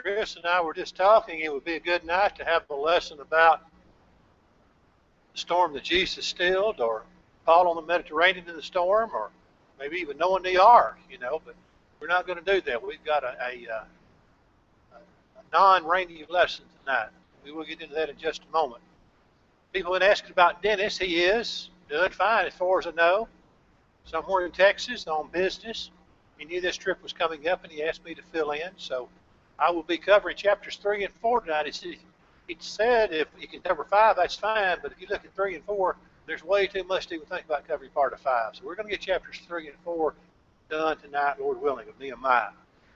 Chris and I were just talking. It would be a good night to have a lesson about the storm that Jesus stilled, or Paul on the Mediterranean in the storm, or maybe even knowing the ark, but we're not going to do that. We've got a non-rainy lesson tonight. We will get into that in just a moment. People have been asking about Dennis. He is doing fine as far as I know. Somewhere in Texas on business. He knew this trip was coming up and he asked me to fill in. So I will be covering chapters 3 and 4 tonight. He said if you can cover 5, that's fine. But if you look at 3 and 4, there's way too much to even think about covering part of 5. So we're going to get chapters 3 and 4 done tonight, Lord willing, of Nehemiah.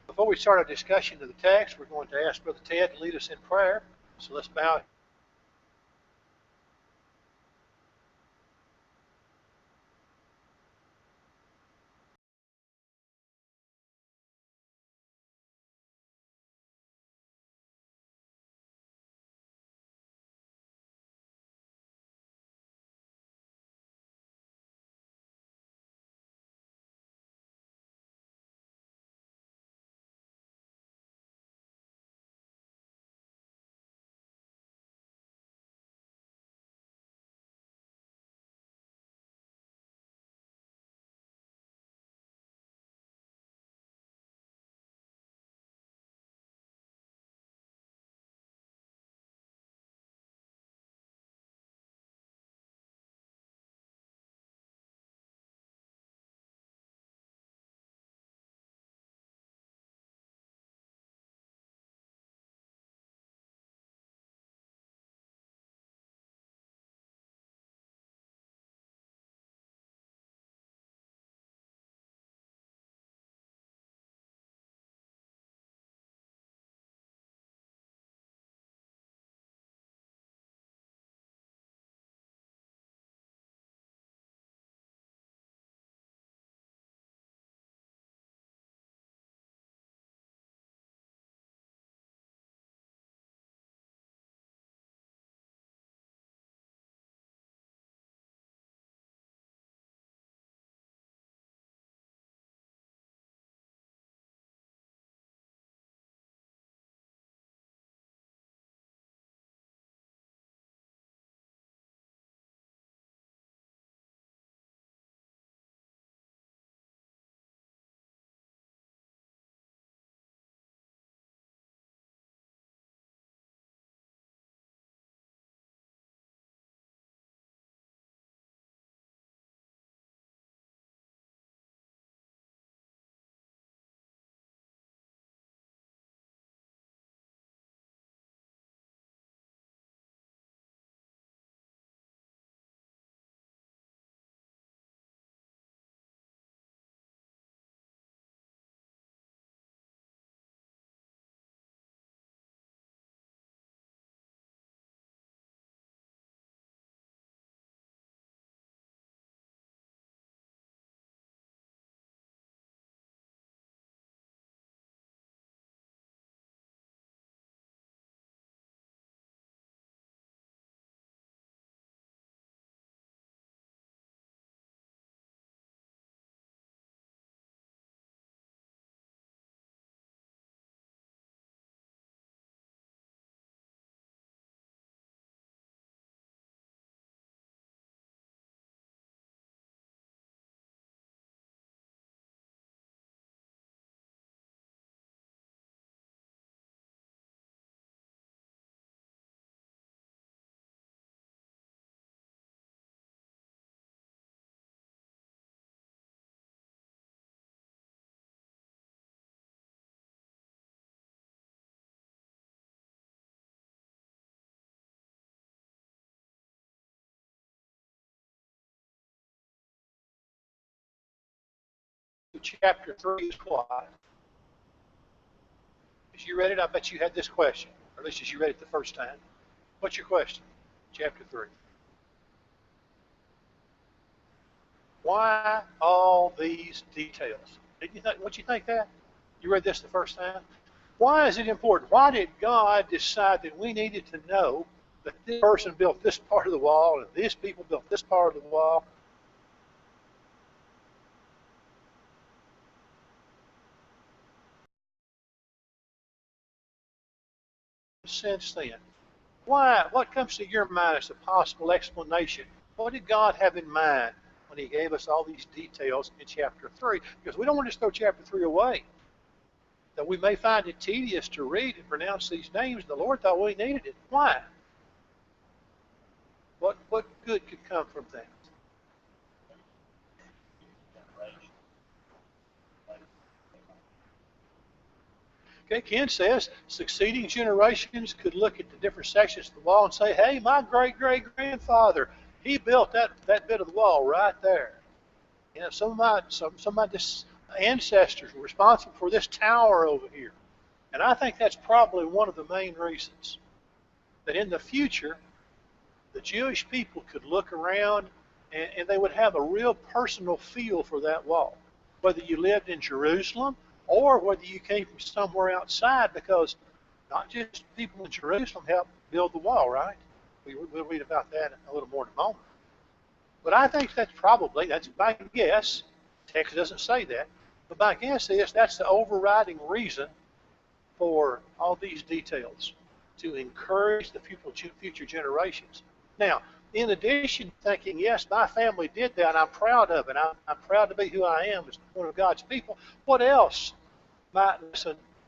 Before we start our discussion of the text, we're going to ask Brother Ted to lead us in prayer. So let's bow. Chapter 3 is what? As you read it, I bet you had this question, or at least as you read it the first time. What's your question? Chapter 3. Why all these details? Didn't you think? What you think that? You read this the first time. Why is it important? Why did God decide that we needed to know that this person built this part of the wall and these people built this part of the wall? since then. Why? What comes to your mind as a possible explanation? What did God have in mind when he gave us all these details in chapter 3? Because we don't want to just throw chapter 3 away. That we may find it tedious to read and pronounce these names. The Lord thought we needed it. Why? What good could come from that? Okay, Ken says succeeding generations could look at the different sections of the wall and say, hey, my great-great-grandfather, he built that bit of the wall right there. You know, some of my ancestors were responsible for this tower over here. And I think that's probably one of the main reasons that in the future, the Jewish people could look around and they would have a real personal feel for that wall, whether you lived in Jerusalem or whether you came from somewhere outside, because not just people in Jerusalem helped build the wall, right? We'll read about that a little more in a moment. But I think that's my guess. Text doesn't say that. But my guess is that's the overriding reason for all these details, to encourage the future generations. Now, in addition to thinking, yes, my family did that, and I'm proud of it, I'm proud to be who I am as one of God's people, what else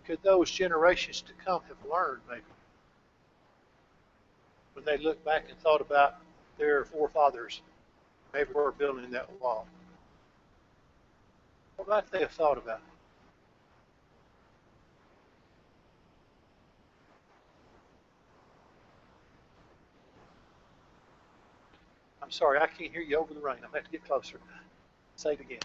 could those generations to come have learned, maybe, when they look back and thought about their forefathers maybe were building that wall? What might they have thought about? I'm sorry, I can't hear you over the rain. I'm going to have to get closer. Say it again.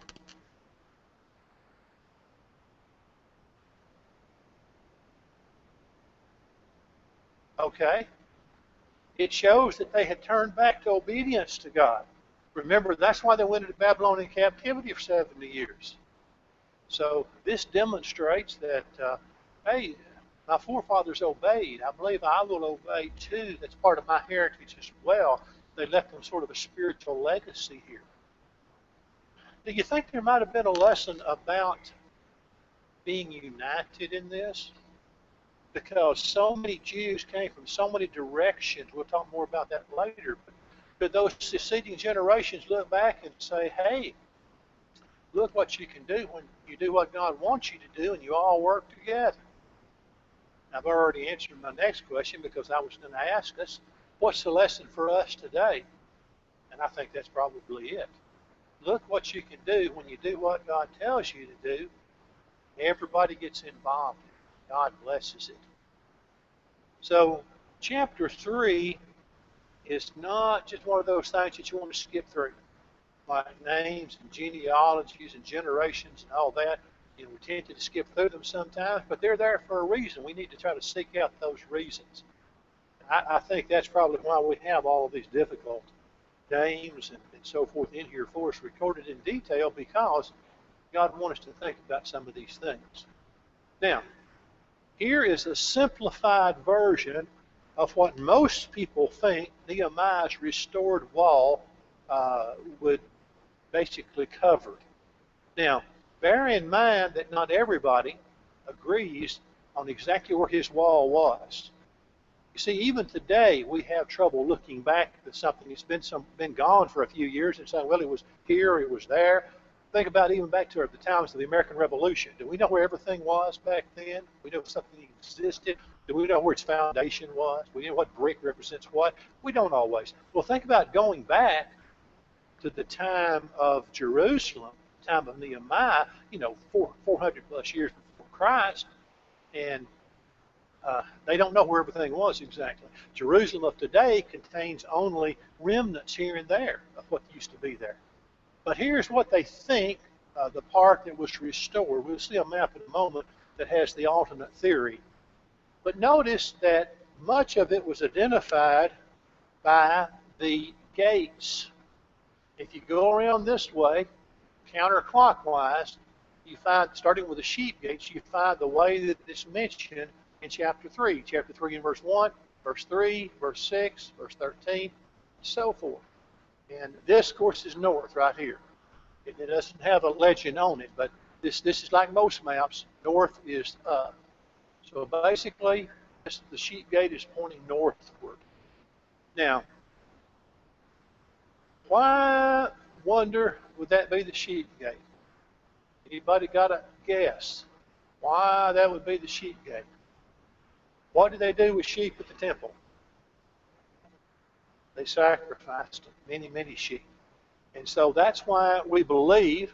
Okay. It shows that they had turned back to obedience to God. Remember, that's why they went into Babylonian captivity for 70 years. So this demonstrates that, hey, my forefathers obeyed. I believe I will obey too. That's part of my heritage as well. They left them sort of a spiritual legacy here. Do you think there might have been a lesson about being united in this? Because so many Jews came from so many directions. We'll talk more about that later. But could those succeeding generations look back and say, hey, look what you can do when you do what God wants you to do and you all work together? I've already answered my next question, because I was going to ask us, what's the lesson for us today? And I think that's probably it. Look what you can do when you do what God tells you to do. Everybody gets involved. God blesses it. So chapter 3 is not just one of those things that you want to skip through, like names and genealogies and generations and all that. You know, we tend to skip through them sometimes, but they're there for a reason. We need to try to seek out those reasons. I think that's probably why we have all of these difficult names and so forth in here for us, recorded in detail, because God wants us to think about some of these things. Now, here is a simplified version of what most people think Nehemiah's restored wall would basically cover. Now, bear in mind that not everybody agrees on exactly where his wall was. You see, even today we have trouble looking back at something that's been gone for a few years and saying, well, it was here, it was there. Think about even back to the times of the American Revolution. Do we know where everything was back then? We know something existed. Do we know where its foundation was? We know what brick represents what? We don't always. Well, think about going back to the time of Jerusalem, the time of Nehemiah, 400 plus years before Christ, and they don't know where everything was exactly. Jerusalem of today contains only remnants here and there of what used to be there. But here's what they think the part that was restored. We'll see a map in a moment that has the alternate theory. But notice that much of it was identified by the gates. If you go around this way, counterclockwise, you find, starting with the sheep gates, you find the way that it's mentioned in chapter 3. Chapter 3 in verse 1, verse 3, verse 6, verse 13, and so forth. And this, of course, is north right here. It doesn't have a legend on it, but this is like most maps. North is up. So basically, the sheep gate is pointing northward. Now, why wonder would that be the sheep gate? Anybody got a guess why that would be the sheep gate? What did they do with sheep at the temple? They sacrificed many, many sheep. And so that's why we believe,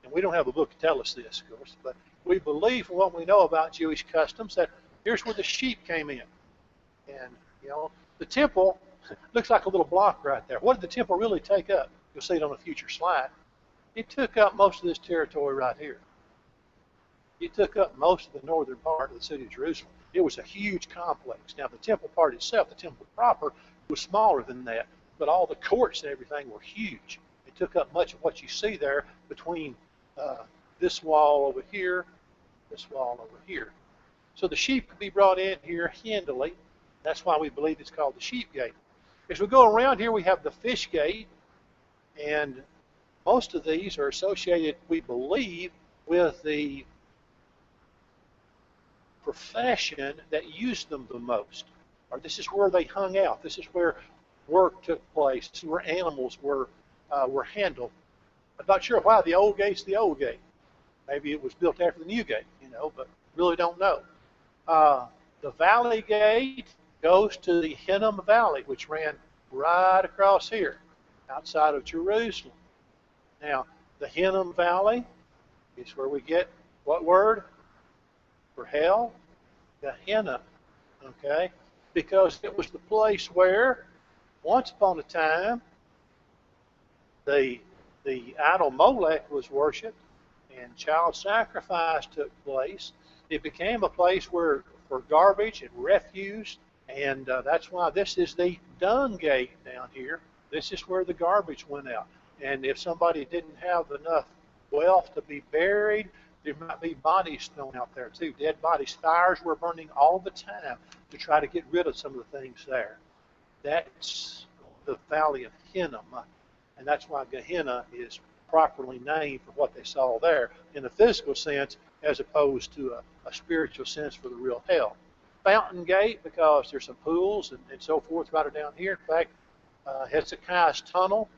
and we don't have a book to tell us this, of course, but we believe from what we know about Jewish customs that here's where the sheep came in. And, the temple looks like a little block right there. What did the temple really take up? You'll see it on a future slide. It took up most of this territory right here. It took up most of the northern part of the city of Jerusalem. It was a huge complex. Now, the temple part itself, the temple proper, was smaller than that, but all the courts and everything were huge. It took up much of what you see there between this wall over here, this wall over here. So the sheep could be brought in here handily. That's why we believe it's called the sheep gate. As we go around here, we have the fish gate, and most of these are associated, we believe, with the profession that used them the most. Or this is where they hung out. This is where work took place. This is where animals were handled. I'm not sure why the old gate's the old gate. Maybe it was built after the new gate, but really don't know. The valley gate goes to the Hinnom Valley, which ran right across here, outside of Jerusalem. Now, the Hinnom Valley is where we get what word? For hell? Gehenna. Okay? Because it was the place where, once upon a time, the idol Molech was worshipped and child sacrifice took place. It became a place for garbage and refuse, and that's why this is the dung gate down here. This is where the garbage went out. And if somebody didn't have enough wealth to be buried, there might be bodies thrown out there too. Dead bodies. Fires were burning all the time to try to get rid of some of the things there. That's the Valley of Hinnom. And that's why Gehenna is properly named for what they saw there in the physical sense as opposed to a spiritual sense for the real hell. Fountain Gate, because there's some pools and so forth right down here. In fact, Hezekiah's tunnel,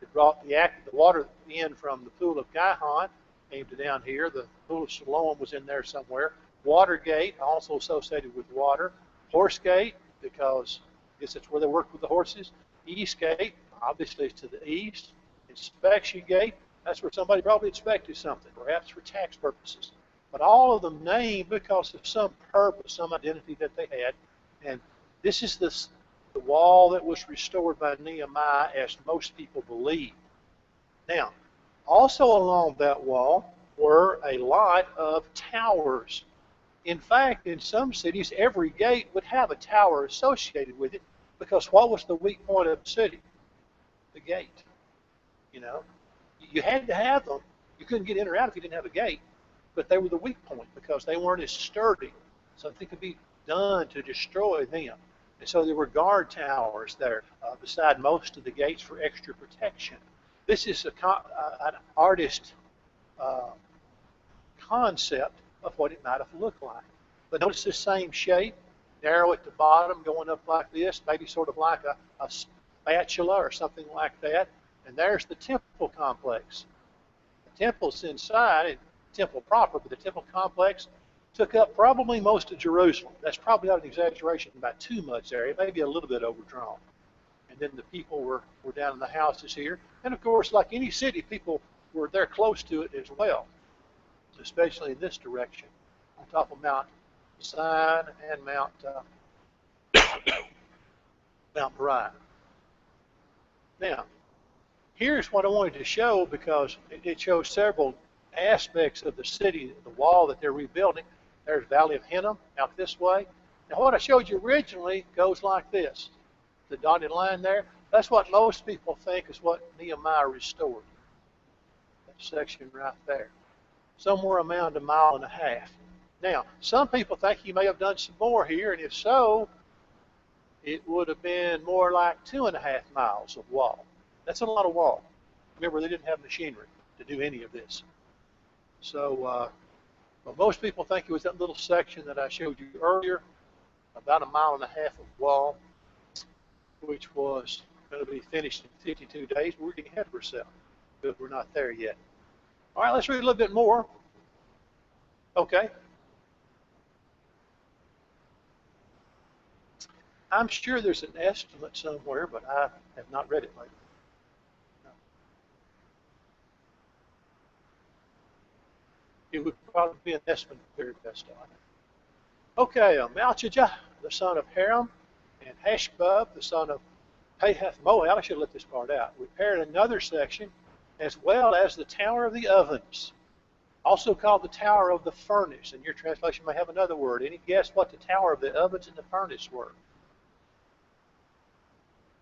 it brought the water in from the pool of Gihon, came to down here. The pool of Siloam was in there somewhere. Watergate, also associated with water. Horse Gate, because I guess that's where they worked with the horses. East Gate, obviously it's to the east. Inspection Gate, that's where somebody probably inspected something, perhaps for tax purposes. But all of them named because of some purpose, some identity that they had. And this is the wall that was restored by Nehemiah, as most people believe. Now, also along that wall were a lot of towers. In fact, in some cities, every gate would have a tower associated with it, because what was the weak point of the city? The gate. You had to have them. You couldn't get in or out if you didn't have a gate, but they were the weak point because they weren't as sturdy. Something could be done to destroy them. And so there were guard towers there beside most of the gates for extra protection. This is an artist concept of what it might have looked like. But notice the same shape, narrow at the bottom, going up like this, maybe sort of like a spatula or something like that. And there's the temple complex. The temple's inside, temple proper, but the temple complex took up probably most of Jerusalem. That's probably not an exaggeration by too much there. It may be a little bit overdrawn. And then the people were down in the houses here. And of course, like any city, people were there close to it as well, especially in this direction, on top of Mount Sinai and Mount Moriah. Now, here's what I wanted to show, because it shows several aspects of the city, the wall that they're rebuilding. There's Valley of Hinnom out this way. Now, what I showed you originally goes like this. The dotted line there, that's what most people think is what Nehemiah restored. That section right there. Somewhere around 1.5 miles. Now, some people think he may have done some more here, and if so, it would have been more like 2.5 miles of wall. That's a lot of wall. Remember, they didn't have machinery to do any of this. So, but most people think it was that little section that I showed you earlier. about a mile and a half of wall, which was going to be finished in 52 days. We're getting ahead of ourselves, but we're not there yet. All right, let's read a little bit more. Okay. I'm sure there's an estimate somewhere, but I have not read it lately. It would probably be an estimate at the very best on it. Okay, Malchijah, the son of Haram, and Hashbub, the son of Pahath Moab, I should have let this part out, repaired another section, as well as the Tower of the Ovens, also called the Tower of the Furnace. And your translation may have another word. Any guess what the Tower of the Ovens and the Furnace were?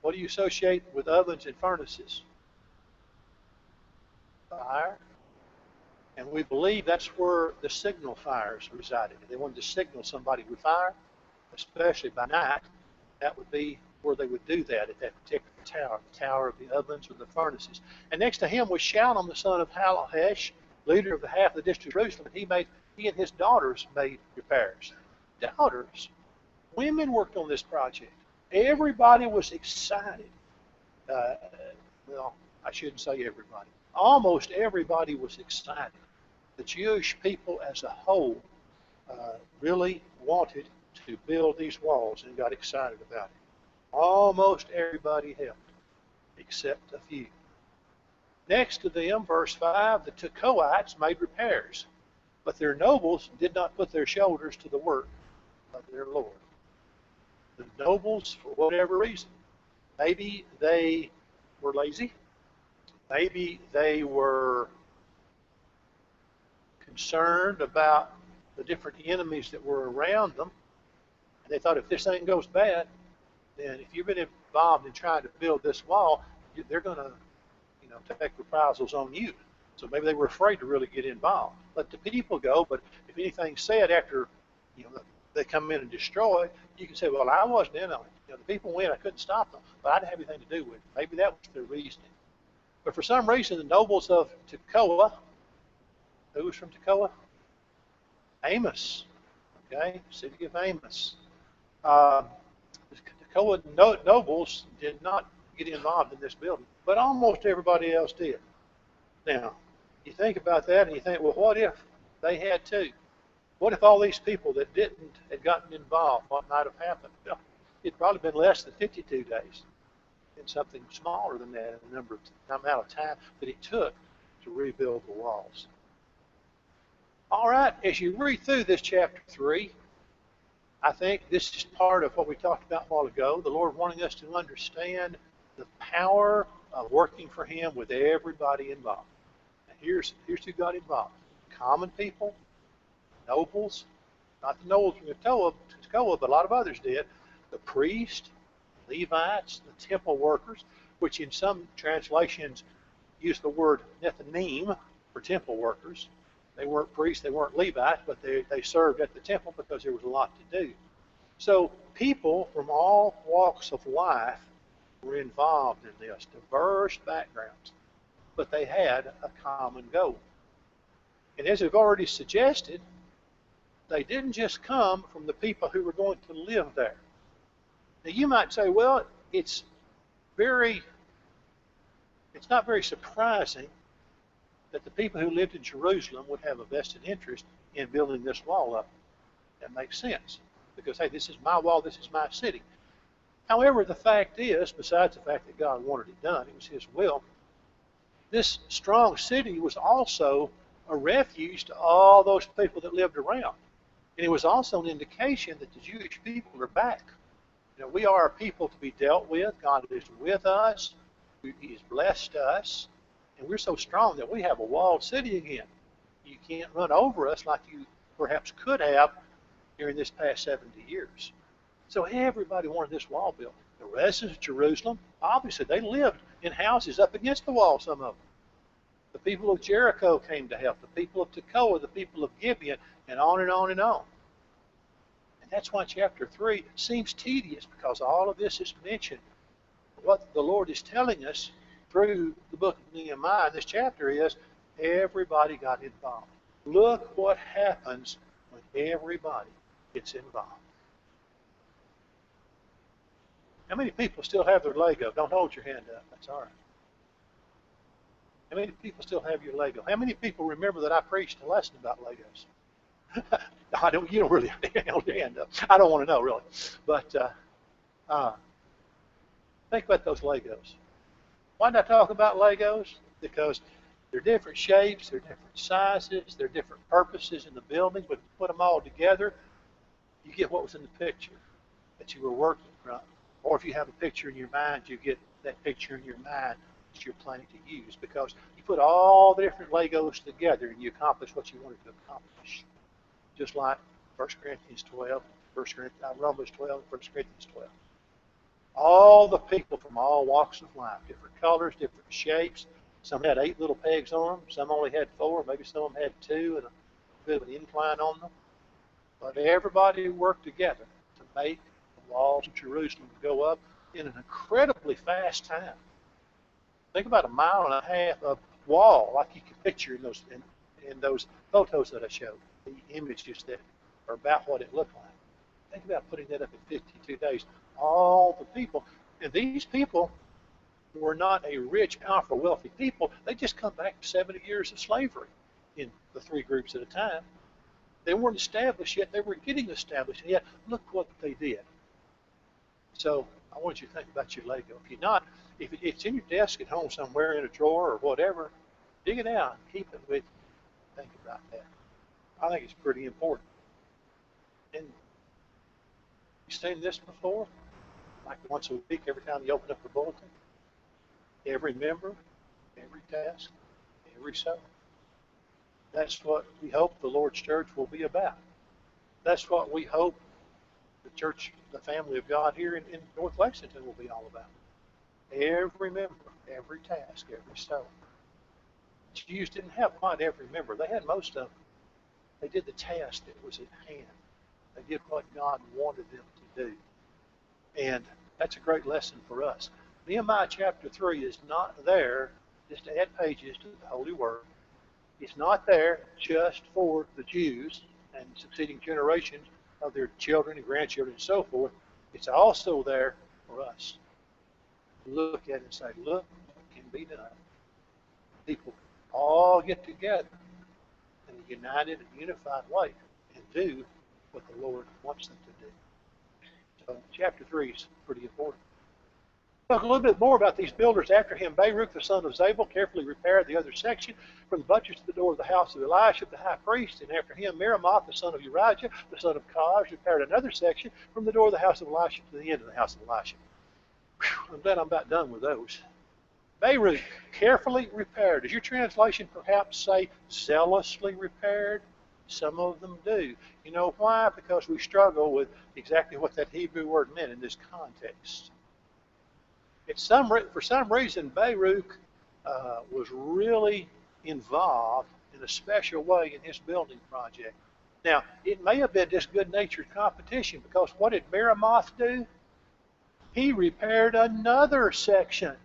What do you associate with ovens and furnaces? Fire. And we believe that's where the signal fires resided. If they wanted to signal somebody with fire, especially by night, that would be where they would do that at that particular tower, the Tower of the Ovens or the Furnaces. And next to him was Shallum, the son of Halahesh, leader of the half of the district of Jerusalem. He and his daughters made repairs. Daughters, women worked on this project. Everybody was excited. Well, I shouldn't say everybody. Almost everybody was excited. The Jewish people as a whole really wanted to build these walls and got excited about it. Almost everybody helped, except a few. Next to them, verse 5, the Tekoites made repairs, but their nobles did not put their shoulders to the work of their Lord. The nobles, for whatever reason, maybe they were lazy, maybe they were concerned about the different enemies that were around them, and they thought if this thing goes bad, then if you've been involved in trying to build this wall, they're going to, take reprisals on you. So maybe they were afraid to really get involved. Let the people go, but if anything's said after, they come in and destroy, you can say, well, I wasn't in on it. The people went, I couldn't stop them, but I didn't have anything to do with it. Maybe that was their reasoning. But for some reason, the nobles of Tekoa, who was from Tekoa? Amos, okay, city of Amos. The Tekoa nobles did not get involved in this building, but almost everybody else did. Now, you think about that and you think, well, what if they had to? What if all these people that didn't had gotten involved? What might have happened? Well, it'd probably been less than 52 days, and something smaller than that in the amount of time that it took to rebuild the walls. All right, as you read through this chapter 3, I think this is part of what we talked about a while ago, the Lord wanting us to understand the power of working for Him with everybody involved. Now here's who got involved. Common people, nobles, not the nobles from Tekoa, but a lot of others did. The priests, Levites, the temple workers, which in some translations use the word Nethanim for temple workers. They weren't priests, they weren't Levites, but they served at the temple because there was a lot to do. So people from all walks of life were involved in this, diverse backgrounds, but they had a common goal. And as we've already suggested, they didn't just come from the people who were going to live there. Now you might say, well, it's not very surprising that the people who lived in Jerusalem would have a vested interest in building this wall up. That makes sense, because, hey, this is my wall, this is my city. However, the fact is, besides the fact that God wanted it done, it was His will, this strong city was also a refuge to all those people that lived around. And it was also an indication that the Jewish people are back. We are a people to be dealt with. God is with us. He has blessed us. And we're so strong that we have a walled city again. You can't run over us like you perhaps could have during this past 70 years. So everybody wanted this wall built. The residents of Jerusalem, obviously, they lived in houses up against the wall, some of them. The people of Jericho came to help. The people of Tekoa, the people of Gibeon, and on and on and on. And that's why chapter 3 seems tedious, because all of this is mentioned. What the Lord is telling us through the book of Nehemiah in this chapter is everybody got involved. Look what happens when everybody gets involved. How many people still have their Lego? Don't hold your hand up. That's all right. How many people still have your Lego? How many people remember that I preached a lesson about Legos? I don't. You don't really hold your hand up. I don't want to know really, but think about those Legos. Why did I talk about Legos? Because they're different shapes, they're different sizes, they're different purposes in the building, but put them all together, you get what was in the picture that you were working from. Or if you have a picture in your mind, you get that picture in your mind that you're planning to use, because you put all the different Legos together and you accomplish what you wanted to accomplish. Just like 1 Corinthians 12, Romans 12, 1 Corinthians 12. All the people from all walks of life, different colors, different shapes. Some had 8 little pegs on them. Some only had 4. Maybe some of them had 2 and a bit of an incline on them. But everybody worked together to make the walls of Jerusalem go up in an incredibly fast time. Think about 1.5 miles of wall, like you can picture in those photos that I showed, the images that are about what it looked like. Think about putting that up in 52 days. All the people, and these people were not a rich, powerful, wealthy people. They just come back to 70 years of slavery in the 3 groups at a time. They weren't established yet. They were getting established, and yet look what they did. So I want you to think about your Lego. If you're not, if it's in your desk at home somewhere in a drawer or whatever, dig it out and keep it with you. Think about that. I think it's pretty important. And you seen this before? Like once a week, every time you open up the bulletin, every member, every task, every soul. That's what we hope the Lord's church will be about. That's what we hope the church, the family of God here in North Lexington will be all about. Every member, every task, every soul. The Jews didn't have quite every member. They had most of them. They did the task that was at hand. They did what God wanted them to do. And that's a great lesson for us. Nehemiah chapter 3 is not there just to add pages to the Holy Word. It's not there just for the Jews and succeeding generations of their children and grandchildren and so forth. It's also there for us. Look at it and say, look what can be done. People all get together in a united and unified way and do what the Lord wants them to do. So chapter 3 is pretty important. Talk a little bit more about these builders. After him, Baruch the son of Zabel carefully repaired the other section from the buttress to the door of the house of Elisha the high priest. And after him, Meremoth the son of Urijah, the son of Koz, repaired another section from the door of the house of Elisha to the end of the house of Elisha. Whew, I'm glad I'm about done with those. Baruch carefully repaired. Does your translation perhaps say zealously repaired? Some of them do. You know why? Because we struggle with exactly what that Hebrew word meant in this context. For some reason, Baruch was really involved in a special way in his building project. Now, it may have been just good-natured competition, because what did Meremoth do? He repaired another section,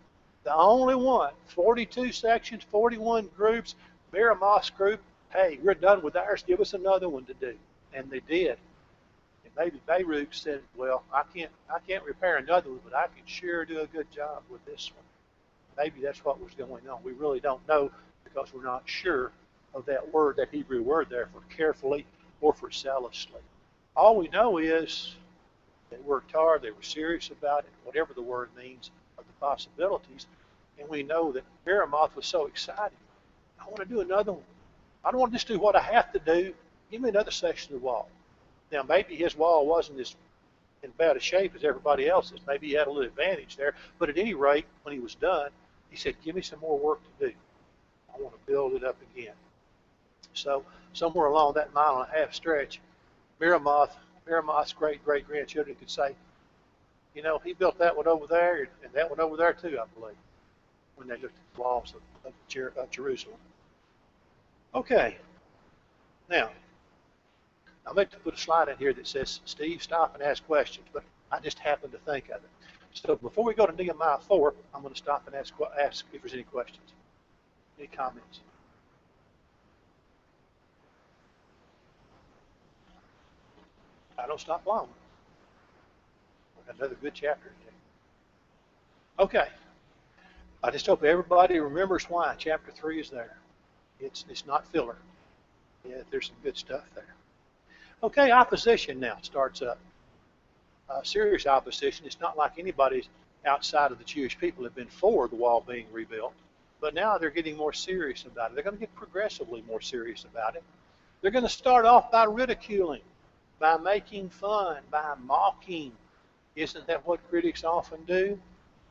the only one. 42 sections, 41 groups. Meremoth's group, hey, we're done with ours. Give us another one to do. And they did. Maybe Baruch said, well, I can't repair another one, but I can sure do a good job with this one. Maybe that's what was going on. We really don't know, because we're not sure of that word, that Hebrew word there for carefully or for zealously. All we know is they worked hard, they were serious about it, whatever the word means, of the possibilities. And we know that Meremoth was so excited. I want to do another one. I don't want to just do what I have to do. Give me another section of the wall. Now, maybe his wall wasn't as in bad a shape as everybody else's. Maybe he had a little advantage there. But at any rate, when he was done, he said, give me some more work to do. I want to build it up again. So somewhere along that 1.5 mile stretch, Meremoth's great-great-grandchildren could say, you know, he built that one over there and that one over there too, I believe, when they looked at the walls of Jerusalem. Okay. Now, I meant to put a slide in here that says, Steve, stop and ask questions, but I just happened to think of it. So before we go to Nehemiah 4, I'm going to stop and ask if there's any questions, any comments. I don't stop long. I've got another good chapter today. Okay. I just hope everybody remembers why chapter 3 is there. It's not filler. Yeah, there's some good stuff there. Okay, opposition now starts up. Serious opposition. It's not like anybody outside of the Jewish people have been for the wall being rebuilt, but now they're getting more serious about it. They're going to get progressively more serious about it. They're going to start off by ridiculing, by making fun, by mocking. Isn't that what critics often do?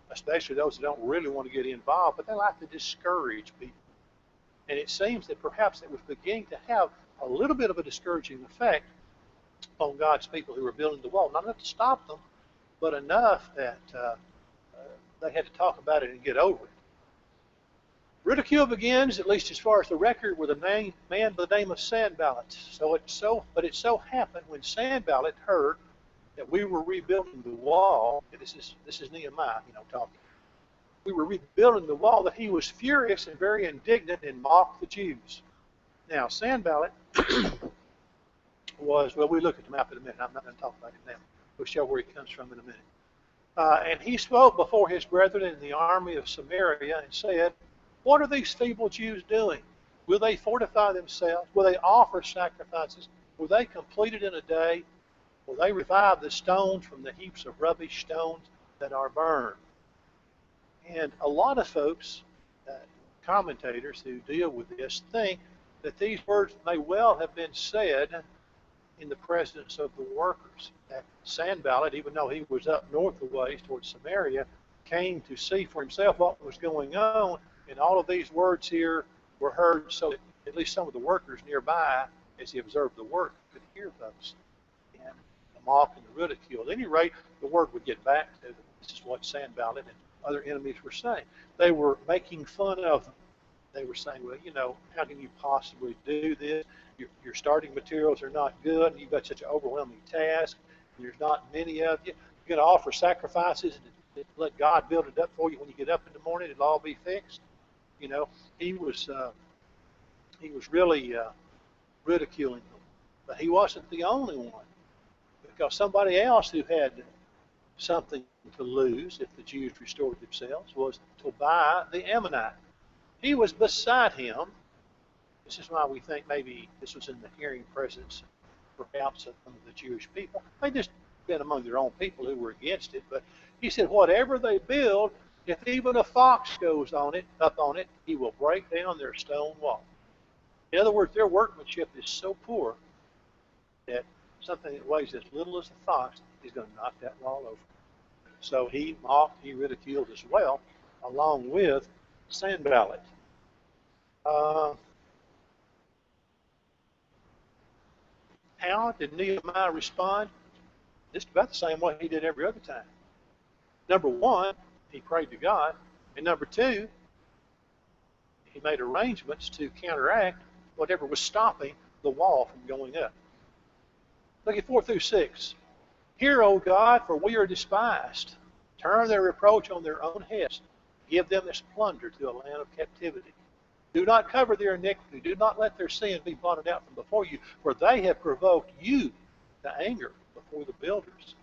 Especially those that don't really want to get involved, but they like to discourage people. And it seems that perhaps it was beginning to have a little bit of a discouraging effect on God's people who were building the wall. Not enough to stop them, but enough that they had to talk about it and get over it. Ridicule begins, at least as far as the record, with a man by the name of Sanballat. But it so happened when Sanballat heard that we were rebuilding the wall. This is Nehemiah, talking. We were rebuilding the wall, that he was furious and very indignant and mocked the Jews. Now, Sanballat was, well, we look at the map in a minute. I'm not going to talk about him now. We'll show where he comes from in a minute. And he spoke before his brethren in the army of Samaria and said, what are these feeble Jews doing? Will they fortify themselves? Will they offer sacrifices? Will they complete it in a day? Will they revive the stones from the heaps of rubbish stones that are burned? And a lot of folks, commentators who deal with this, think that these words may well have been said in the presence of the workers. That Sanballat, even though he was up north a ways towards Samaria, came to see for himself what was going on, and all of these words here were heard so that at least some of the workers nearby, as he observed the work, could hear those. And the mock and the ridicule. At any rate, the word would get back to them. This is what Sanballat and other enemies were saying. They were making fun of them. They were saying, well, how can you possibly do this? Your starting materials are not good, and you've got such an overwhelming task, and there's not many of you. You're going to offer sacrifices and let God build it up for you when you get up in the morning, it'll all be fixed. He was really ridiculing them. But he wasn't the only one, because somebody else who had something to lose if the Jews restored themselves was Tobiah the Ammonite. He was beside him. This is why we think maybe this was in the hearing presence, perhaps, of some of the Jewish people. They just been among their own people who were against it. But he said, whatever they build, if even a fox goes up on it, he will break down their stone wall. In other words, their workmanship is so poor that something that weighs as little as a fox is going to knock that wall over. So he mocked, he ridiculed as well, along with Sanballat. How did Nehemiah respond? Just about the same way he did every other time. Number one, he prayed to God. And number two, he made arrangements to counteract whatever was stopping the wall from going up. Look at 4 through 6. Hear, O God, for we are despised. Turn their reproach on their own heads. Give them this plunder to a land of captivity. Do not cover their iniquity. Do not let their sin be blotted out from before you, for they have provoked you to anger before the builders.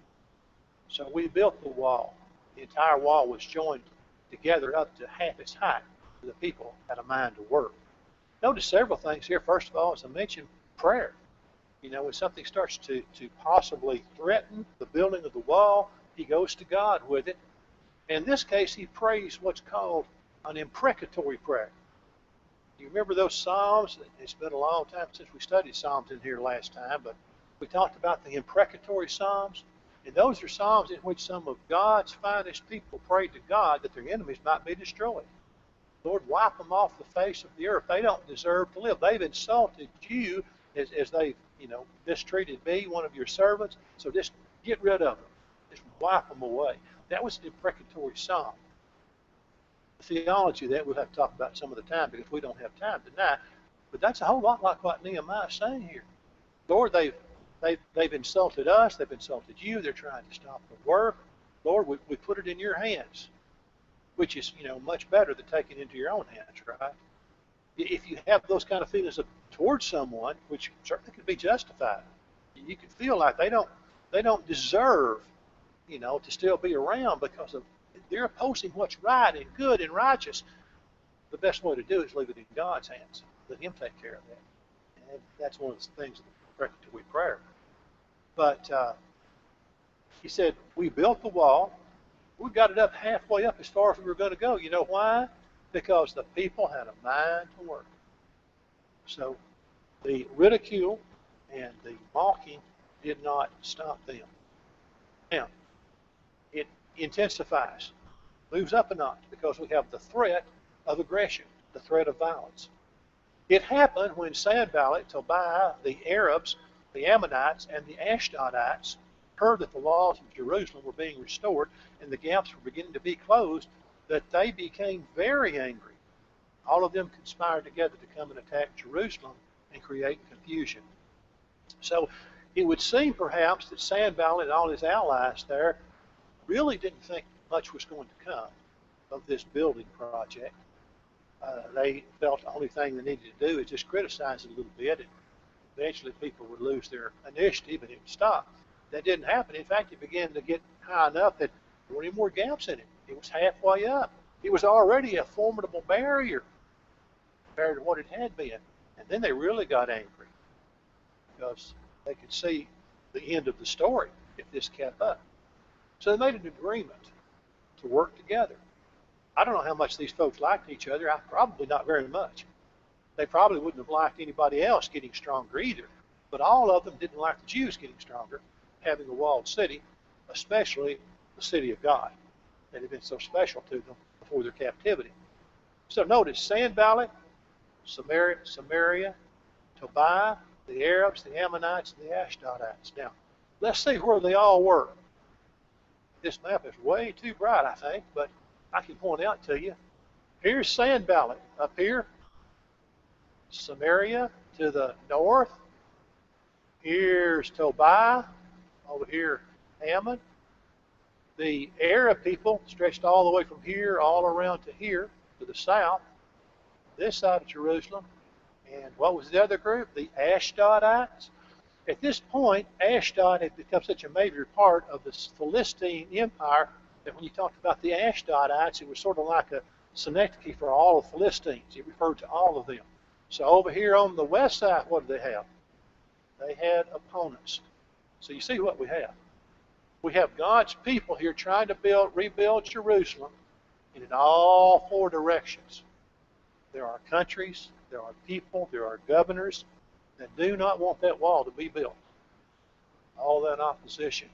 So we built the wall. The entire wall was joined together up to half its height. The people had a mind to work. Notice several things here. First of all, as I mentioned, prayer. When something starts to possibly threaten the building of the wall, he goes to God with it. In this case, he prays what's called an imprecatory prayer. You remember those Psalms? It's been a long time since we studied Psalms in here last time, but we talked about the imprecatory Psalms. And those are Psalms in which some of God's finest people prayed to God that their enemies might be destroyed. Lord, wipe them off the face of the earth. They don't deserve to live. They've insulted you as they've, mistreated me, one of your servants. So just get rid of them. Just wipe them away. That was the imprecatory Psalm. The theology of that we'll have to talk about some of the time because we don't have time tonight. But that's a whole lot like what Nehemiah is saying here. Lord, they've insulted us. They've insulted you. They're trying to stop the work. Lord, we put it in your hands, which is, much better than taking it into your own hands, right? If you have those kind of feelings towards someone, which certainly could be justified, you could feel like they don't deserve, to still be around because of they're opposing what's right and good and righteous. The best way to do it is leave it in God's hands. Let Him take care of that. And that's one of the things of the preparatory prayer. But he said, we built the wall. We got it up halfway up as far as we were going to go. You know why? Because the people had a mind to work. So the ridicule and the mocking did not stop them. Now, it intensifies, moves up a notch, because we have the threat of aggression, the threat of violence. It happened when Sanballat, Tobiah, the Arabs, the Ammonites, and the Ashdodites heard that the walls of Jerusalem were being restored and the gaps were beginning to be closed, that they became very angry. All of them conspired together to come and attack Jerusalem and create confusion. So it would seem perhaps that Sanballat and all his allies there really didn't think much was going to come of this building project. They felt the only thing they needed to do is just criticize it a little bit, and eventually people would lose their initiative and it would stop. That didn't happen. In fact, it began to get high enough that there weren't any more gaps in it. It was halfway up. It was already a formidable barrier compared to what it had been. And then they really got angry because they could see the end of the story if this kept up. So they made an agreement to work together. I don't know how much these folks liked each other. Probably not very much. They probably wouldn't have liked anybody else getting stronger either. But all of them didn't like the Jews getting stronger, having a walled city, especially the city of God that had been so special to them before their captivity. So notice Sanballat, Samaria, Tobiah, the Arabs, the Ammonites, and the Ashdodites. Now, let's see where they all were. This map is way too bright, I think, but I can point out to you. Here's Sanballat up here. Samaria to the north. Here's Tobiah. Over here, Ammon. The Arab people stretched all the way from here all around to here, to the south, this side of Jerusalem. And what was the other group? The Ashdodites. At this point, Ashdod had become such a major part of the Philistine Empire that when you talked about the Ashdodites, it was sort of like a synecdoche for all the Philistines. It referred to all of them. So over here on the west side, what did they have? They had opponents. So you see what we have. We have God's people here trying to rebuild Jerusalem, and in all four directions. There are countries, there are people, there are governors that do not want that wall to be built. All that opposition.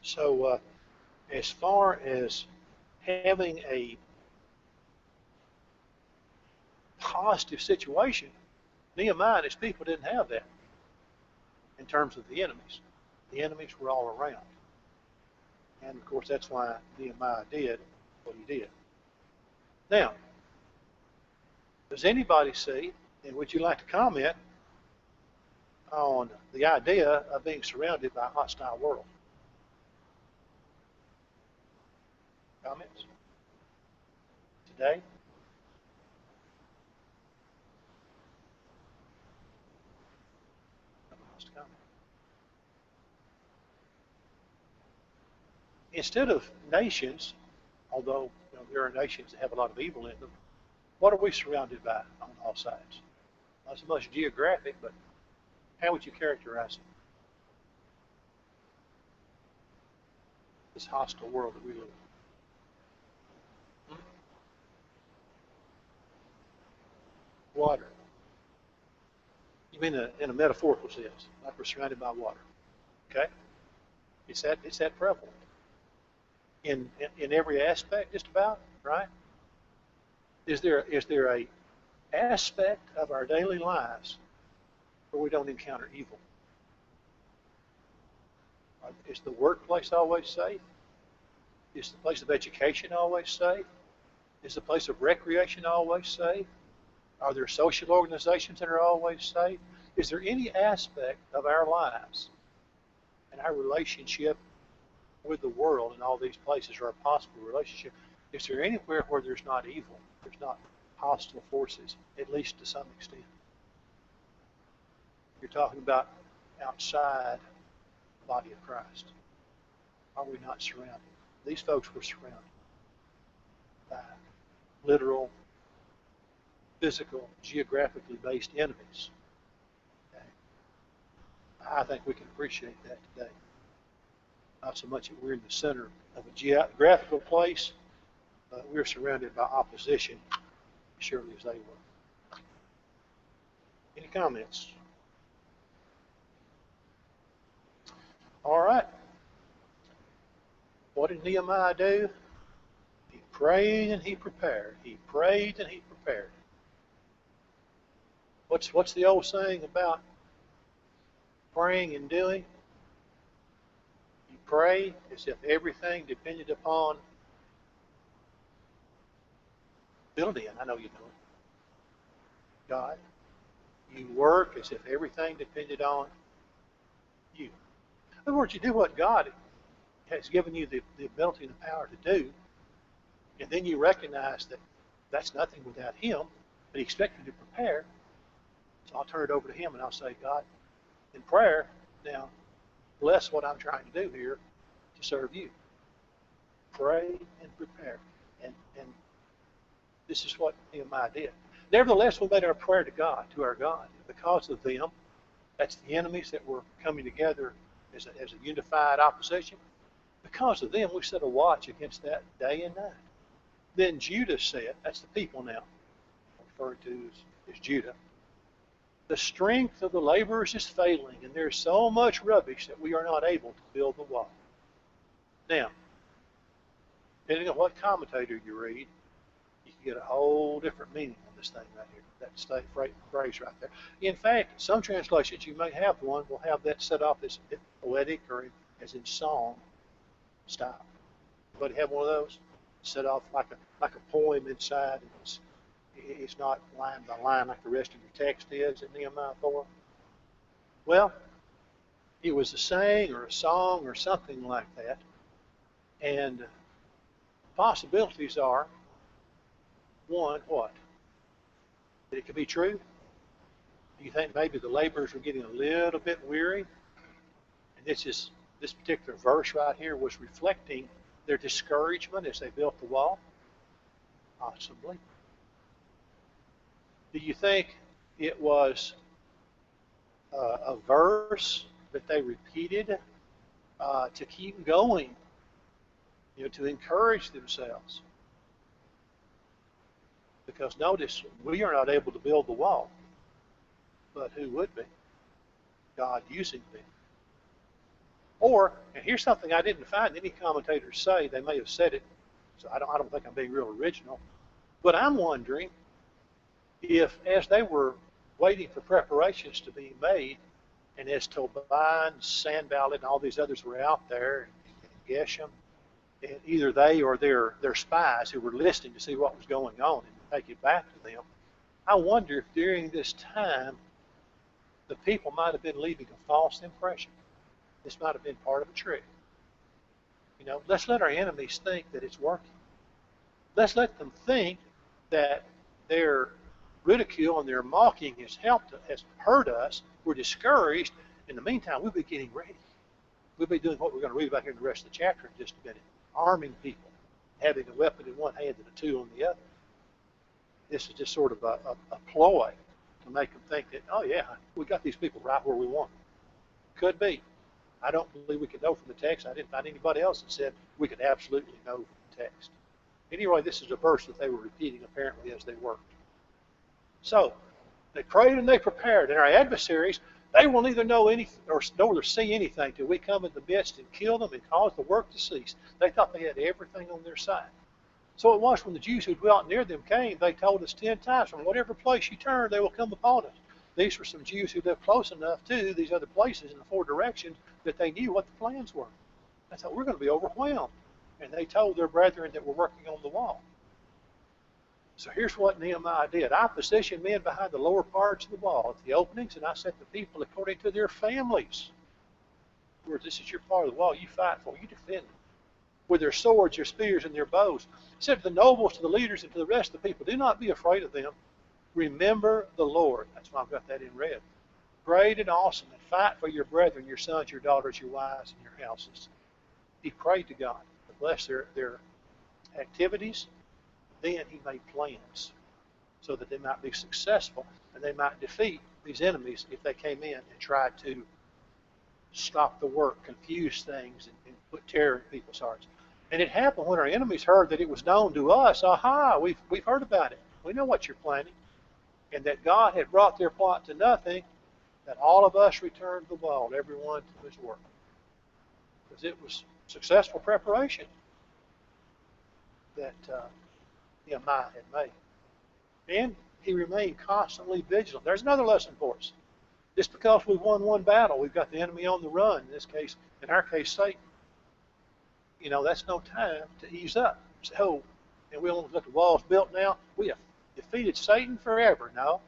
So as far as having a positive situation, Nehemiah and his people didn't have that in terms of the enemies. The enemies were all around. And of course that's why Nehemiah did what he did. Now, does anybody see, and would you like to comment on the idea of being surrounded by a hostile world? Comments? Today? Instead of nations, although there are nations that have a lot of evil in them, what are we surrounded by on all sides? Not so much geographic, but how would you characterize it? This hostile world that we live in. Water. You mean in a metaphorical sense, like we're surrounded by water. Okay? It's that prevalent. In every aspect, just about, right? Is there a aspect of our daily lives where we don't encounter evil? Is the workplace always safe? Is the place of education always safe? Is the place of recreation always safe? Are there social organizations that are always safe? Is there any aspect of our lives and our relationship with the world and all these places, or a possible relationship, is there anywhere where there's not evil, there's not hostile forces, at least to some extent? You're talking about outside the body of Christ. Are we not surrounded? These folks were surrounded. literal, physical, geographically based enemies. Okay? I think we can appreciate that today. Not so much that we're in the center of a geographical place, but we're surrounded by opposition, surely as they were. Any comments? All right. What did Nehemiah do? He prayed and he prepared. He prayed and he prepared. What's the old saying about praying and doing? You pray as if everything depended upon building. I know you know it. God. You work as if everything depended on you. In other words, you do what God has given you the ability and the power to do, and then you recognize that that's nothing without Him, but He expects you to prepare. So I'll turn it over to Him and I'll say, God, in prayer, now bless what I'm trying to do here to serve you. Pray and prepare. And this is what Nehemiah did. Nevertheless, we made our prayer to God, to our God. Because of them, that's the enemies that were coming together as a unified opposition. Because of them, we set a watch against that day and night. Then Judah said, that's the people now, referred to as Judah, the strength of the laborers is failing, and there's so much rubbish that we are not able to build the wall. Now, depending on what commentator you read, you can get a whole different meaning on this thing right here, that phrase right there. In fact, some translations, you may have one, will have that set off as poetic or as in song style. Anybody have one of those? Set off like a poem inside, and it's not line by line like the rest of your text is in Nehemiah 4. Well, it was a saying or a song or something like that. And possibilities are, one, what? That it could be true. Do you think maybe the laborers were getting a little bit weary? And this particular verse right here was reflecting their discouragement as they built the wall? Possibly. Do you think it was a verse that they repeated to keep going, to encourage themselves? Because notice, we are not able to build the wall, but who would be? God using them. Or, and here's something I didn't find any commentators say, they may have said it, so I don't think I'm being real original, but I'm wondering if, as they were waiting for preparations to be made, and as Tobiah and Sanballat and all these others were out there, and Geshem, and either they or their spies who were listening to see what was going on and take it back to them, I wonder if during this time the people might have been leaving a false impression. This might have been part of a trick. Let's let our enemies think that it's working. Let's let them think that their ridicule and their mocking has hurt us. We're discouraged. In the meantime, we'll be getting ready. We'll be doing what we're going to read about here in the rest of the chapter in just a minute. Arming people, having a weapon in one hand and a tool in the other. This is just sort of a ploy to make them think that, oh yeah, we got these people right where we want them. Could be. I don't believe we could know from the text. I didn't find anybody else that said we could absolutely know from the text. Anyway, this is a verse that they were repeating apparently as they worked. So, they prayed and they prepared. And our adversaries, they will neither know anything nor see anything till we come in the midst and kill them and cause the work to cease. They thought they had everything on their side. So it was when the Jews who dwelt near them came, they told us 10 times, from whatever place you turn, they will come upon us. These were some Jews who lived close enough to these other places in the 4 directions that they knew what the plans were. They thought, we're going to be overwhelmed. And they told their brethren that were working on the wall. So here's what Nehemiah did. I positioned men behind the lower parts of the wall at the openings, and I set the people according to their families. In other words, this is your part of the wall. You fight for, you defend them. With their swords, their spears, and their bows. He said to the nobles, to the leaders, and to the rest of the people, do not be afraid of them. Remember the Lord. That's why I've got that in red. Great and awesome, and fight for your brethren, your sons, your daughters, your wives, and your houses. He prayed to God to bless their activities, Then he made plans so that they might be successful and they might defeat these enemies if they came in and tried to stop the work, confuse things, and put terror in people's hearts. And it happened when our enemies heard that it was known to us. Aha, we've heard about it. We know what you're planning. And that God had brought their plot to nothing, that all of us returned to the wall, everyone to his work. Because it was successful preparation that Nehemiah had made. And he remained constantly vigilant. There's another lesson for us. Just because we've won one battle, we've got the enemy on the run. In our case, Satan. That's no time to ease up. So, and we don't let the walls built now. We have defeated Satan forever. No.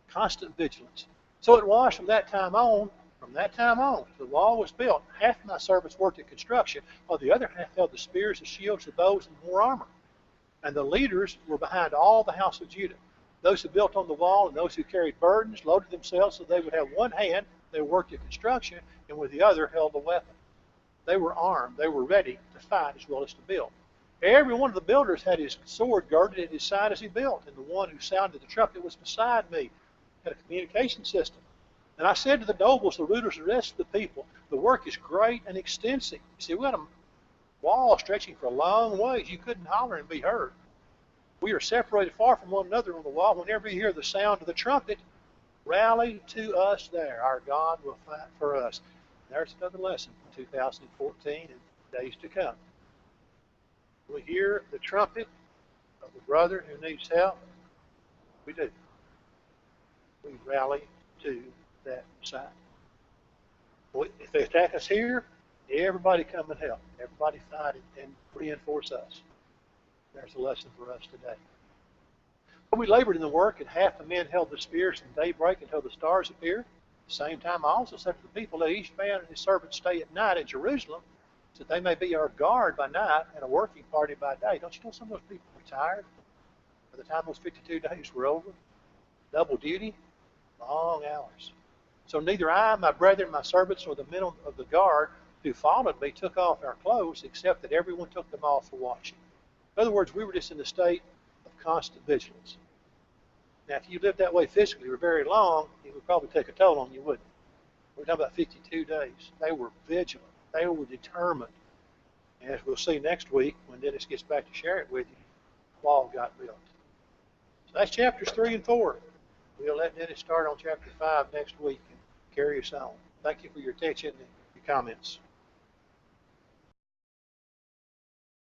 Constant vigilance. So it was from that time on, the wall was built. Half of my servants worked at construction, while the other half held the spears, the shields, the bows, and more armor. And the leaders were behind all the house of Judah. Those who built on the wall and those who carried burdens loaded themselves so they would have one hand. They worked at construction, and with the other held a weapon. They were armed. They were ready to fight as well as to build. Every one of the builders had his sword guarded at his side as he built, and the one who sounded the trumpet was beside me, had a communication system. And I said to the nobles, the rulers, and the rest of the people, the work is great and extensive. You see, we had a wall stretching for a long ways. You couldn't holler and be heard. We are separated far from one another on the wall. Whenever you hear the sound of the trumpet, rally to us there. Our God will fight for us. There's another lesson for 2014 and days to come. We hear the trumpet of the brother who needs help. We do. We rally to that side. If they attack us here, everybody come and help. Everybody fight and reinforce us. There's a lesson for us today. But we labored in the work, and half the men held the spears from daybreak until the stars appeared. At the same time, I also said to the people, let each man and his servant stay at night in Jerusalem, so that they may be our guard by night and a working party by day. Don't you know some of those people were tired by the time those 52 days were over? Double duty, long hours. So neither I, my brethren, my servants, nor the men of the guard who followed me took off our clothes, except that everyone took them off for watching. In other words, we were just in a state of constant vigilance. Now, if you lived that way physically for very long, it would probably take a toll on you, wouldn't it? We're talking about 52 days. They were vigilant. They were determined. And as we'll see next week, when Dennis gets back to share it with you, the wall got built. So that's chapters 3 and 4. We'll let Dennis start on chapter 5 next week and carry us on. Thank you for your attention and your comments.